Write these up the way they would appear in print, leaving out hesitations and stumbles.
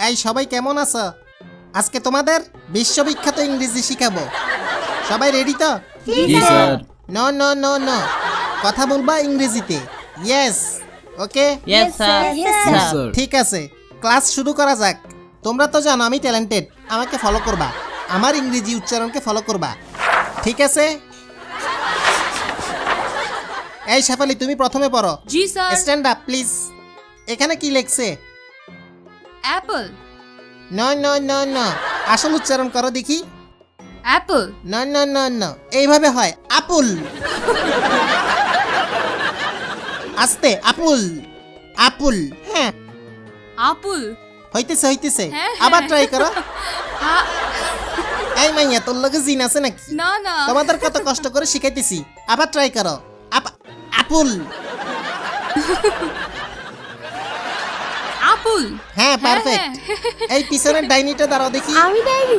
এই সবাই কেমন আছো? আজকে তোমাদের বিশ্ববিখ্যাত ইংরেজি শিখাবো। সবাই রেডি তো? জি sir. No no no no, কথা বলবা ইংরেজিতে। Yes, okay. Yes sir. Sir. ঠিক আছে, ক্লাস শুরু করা যাক। তোমরা তো জানো আমি ট্যালেন্টেড, আমাকে ফলো করবা, আমার ইংরেজি উচ্চারণকে ফলো করবা, ঠিক আছে? এই শেফালি, তুমি প্রথমে পড়ো। Ji sir. Stand up please. এখানে কি লেখছে? Apple. No no no no, আসল উচ্চারণ করো দেখি। Apple. No no no no, এইভাবে হয় আপুল। আস্তে, আপুল আপুল। হ্যাঁ, আপুল। হইতেছে হইতেছে, হ্যাঁ, আবার হ্যাঁ। ট্রাই করো। আ- এই মাইয়া, তোর লগে জিন আছে নাকি? না না। তোমাদের কত কষ্ট করে শিখাইতেছি, আবার ট্রাই করো। আপুল। আপুল। হ্যাঁ, পারফেক্ট। এই পিছনের ডাইনিটা দাঁড়াও দেখি। আমি ডাইনি।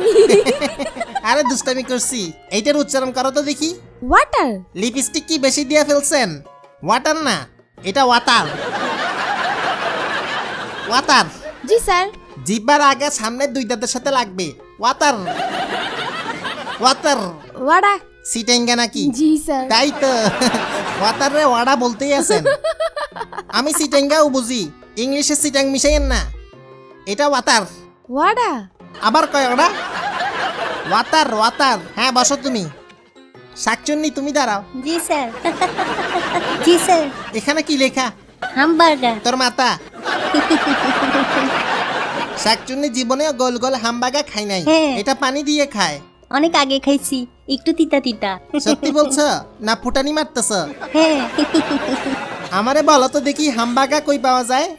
আরে দুষ্টামি করছি, এইটার উচ্চারণ করো তো দেখি। ওয়াটার। লিপস্টিক কি বেশি দিয়ে ফেলছেন? ওয়াটার না, এটা ওয়াটার। ওয়াটার। জি স্যার। জিহ্বার আগে সামনে দুই দাঁতের সাথে লাগবে। Water water. ওয়াডা। সিটেঙ্গা নাকি? জি স্যার। তাই তো, ওয়াটার রে ওয়াডা বলতেই আছেন। আমি সিটেঙ্গাও বুঝি, ইংলিশে সিটাং মিশাইয়েন না। এটা ওয়াটার। ওয়াডা। আবার কয় ওটা? Water water. হ্যাঁ, বসো তুমি। শাকচুন্নি, তুমি দাঁড়াও। জি স্যার। জি স্যার। এখানে কি লেখা? হামবার্গার। তোর মাতা। শাকচুন্নি জীবনেও গোল গোল হামবাগা খাই নাই, হ্যাঁ। এটা পানি দিয়ে খায়। অনেক আগে খাইছি, একটু তিতা তিতা। সত্যি বলছো না ফুটানি মারতেছ? হ্যাঁ। আমারে বলো তো দেখি, হামবাগা কই পাওয়া যায়?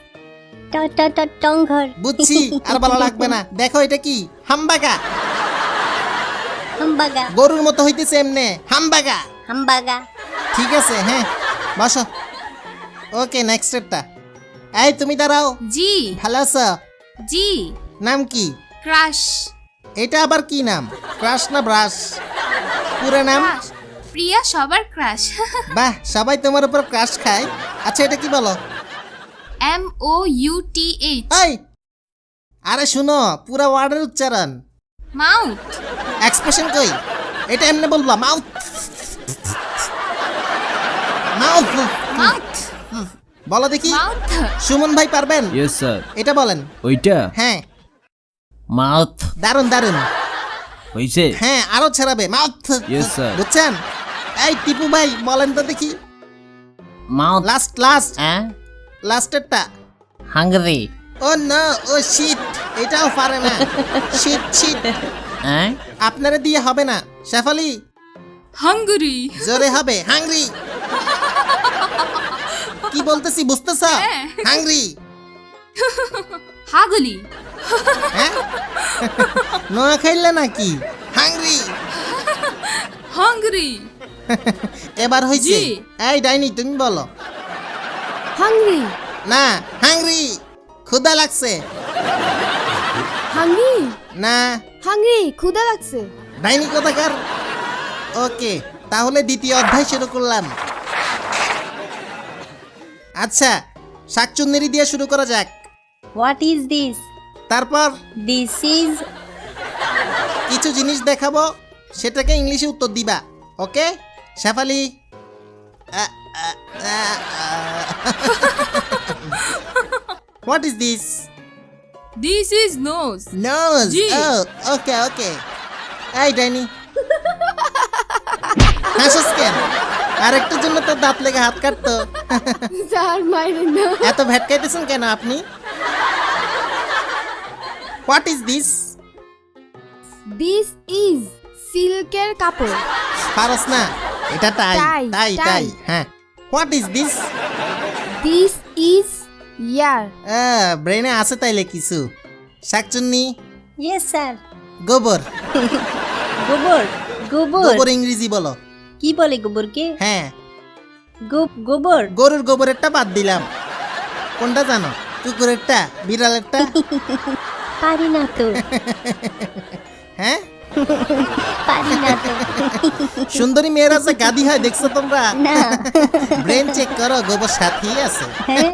টংঘর। বুঝছি, আর বলা লাগবে না। দেখো এটা কি? হামবাগা। হামবাগা। গরুর মতো হইতেছে এমনে, হামবাগা। হামবাগা। ঠিক আছে, হ্যাঁ, বসো। ওকে, নেক্সট একটা। এই তুমি দাঁড়াও। জি। ভালো আছো? জি। নাম কি? ক্রাশ। এটা আবার কি নাম? ক্রাশ না ব্রাশ? পুরো নাম? ক্রাশ। প্রিয়া সবার ক্রাশ। বাহ, সবাই তোমার উপর ক্রাশ খায়। আচ্ছা, এটা কি বলো? MOUTH। এই, আরে শুনো, পুরো ওয়ার্ডের উচ্চারণ। মাউথ। এক্সপ্রেশন কই? এটা এমনি বলবা, মাউথ মাউথ। মাউথ। বলো দেখি। মাউথ। সুমন ভাই পারবেন? Yes sir. এটা বলেন। ওইটা হ্যাঁ, মাউথ দারুন দারুন। হইছে। হ্যাঁ, আরো ছড়াবে, মাউথ। Yes, sir. বুঝছেন? এই টিপু ভাই বলেন তো দেখি। মাউথ। লাস্ট লাস্ট হ্যাঁ, লাস্টেরটা। হাঙ্গরি। ও নো, ও শিট, এটাও পারে না। Shit shit. হ্যাঁ, আপনারা দিয়ে হবে না। শেফালি, হাঙ্গরি। জোরে হবে, হাংরি। কি বলতেছি বুঝতেছ? হ্যাঁ। হাংরি। হাগলি। হ্যাঁ, নোয়া খাইলে নাকি? হাংরি। হাঙ্গরি। এবার হইছে। জি। এই ডাইনি, তুমি বলো। হাংরি। না, হাংরি। ক্ষুধা লাগছে। হাংরি। না, হাংরি, ক্ষুধা লাগছে। ডাইনি কোথাকার। ওকে, তাহলে দ্বিতীয় অধ্যায় শুরু করলাম। আচ্ছা, শাকচুন্নেরি দিয়ে শুরু করা যাক। What is this? তারপর দিস ইজ। কিছু জিনিস দেখাবো, সেটাকে ইংলিশে উত্তর দিবা। Okay Shefali? What is this? This is nose. Nose. জি। Okay okay. এই ডাইনি, হাসিস কেন? আরেকটার জন্য তো দাঁত লেগে হাত কাটতো। স্যার মাইরেন না। এত ভেটকাইতেছেন কেন আপনি? What is this? This is সিল্কের কাপড়। পারস না? এটা তাই টাই, তাই টাই। তাই। হ্যাঁ, what is this? This is ear. ব্রেনে আছে তাইলে কিছু। শাকচুন্নি, ইয়েস স্যার। গোবর। গোবর। গোবর। গোবর ইংরেজি বলো। কি বলে গোবরকে? হ্যাঁ, গোবর। গরুর গোবরেরটা বাদ দিলাম। কোনটা জানো? কুকুরেরটা, বিড়ালেরটা? পারি না তো। হ্যাঁ, পারি না তো। সুন্দরী মেয়েরা যে গাদি হয় দেখছো তোমরা? না। ব্রেন চেক করো, গোবর সাথেই আছে। হ্যাঁ।